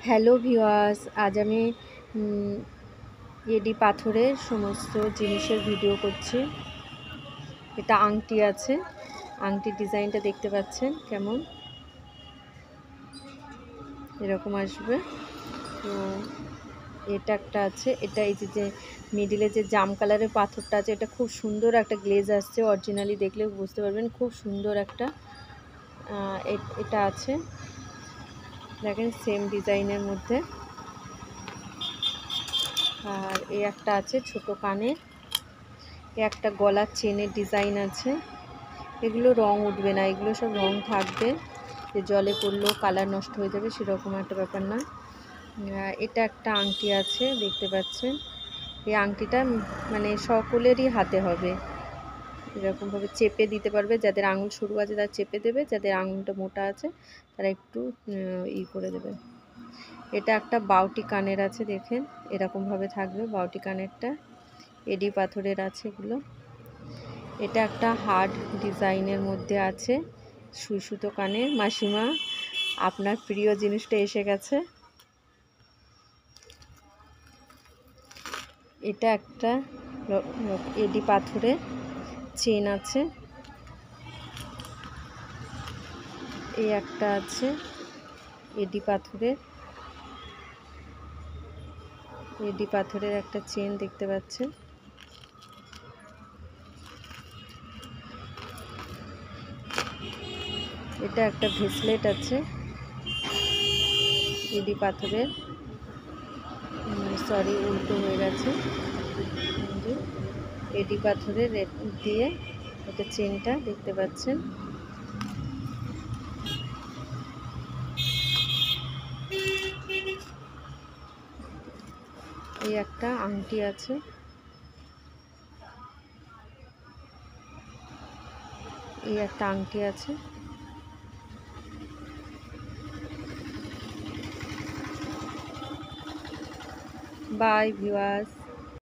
Hello viewers, আজ আমি এডি পাথরের সমস্ত জিনিসের ভিডিও করছি। এটা আংটি আছে, আংটির ডিজাইনটা দেখতে পাচ্ছেন কেমন, এরকম আসবে। তো এটা একটা আছে, এটা এই যে মিডিলে যে জাম কালারের পাথরটা আছে, এটা খুব সুন্দর একটা গ্লেজ আসছে। অরিজিনালি দেখলে বুঝতে পারবেন, খুব সুন্দর একটা এটা আছে, দেখেন সেম ডিজাইনের মধ্যে। আর এই একটা আছে ছোট কানের, একটা গলার চেনের ডিজাইন আছে। এগুলো রং উঠবে না, এগুলো সব রং থাকবে, যে জলে পড়লেও কালার নষ্ট হয়ে যাবে সেরকম একটা ব্যাপার না। এটা একটা আংটি আছে, দেখতে পাচ্ছেন। এই আংটিটা মানে সকলেরই হাতে হবে, এরকমভাবে চেপে দিতে পারবে। যাদের আঙুল সরু আছে তারা চেপে দেবে, যাদের আঙুলটা মোটা আছে তারা একটু করে দেবে। এটা একটা বাউটি কানের আছে, দেখেন এরকমভাবে থাকবে বাউটি কানেরটা। এডি পাথরের আছে এগুলো। এটা একটা হার্ড ডিজাইনের মধ্যে আছে, সুই সুতো কানের। মাসিমা, আপনার প্রিয় জিনিসটা এসে গেছে। এটা একটা এডি পাথরের চেন আছে। এই একটা আছে এডি পাথরের একটা চেন, দেখতে পাচ্ছেন। এটা একটা ভেসলেট আছে এডি পাথরের, সরি উল্টো হয়ে গেছে। এডি পাথরের দিয়ে এটা চেনটা দেখতে পাচ্ছেন। এই একটা আংটি আছে, এই একটা আংটি আছে। Bye viewers.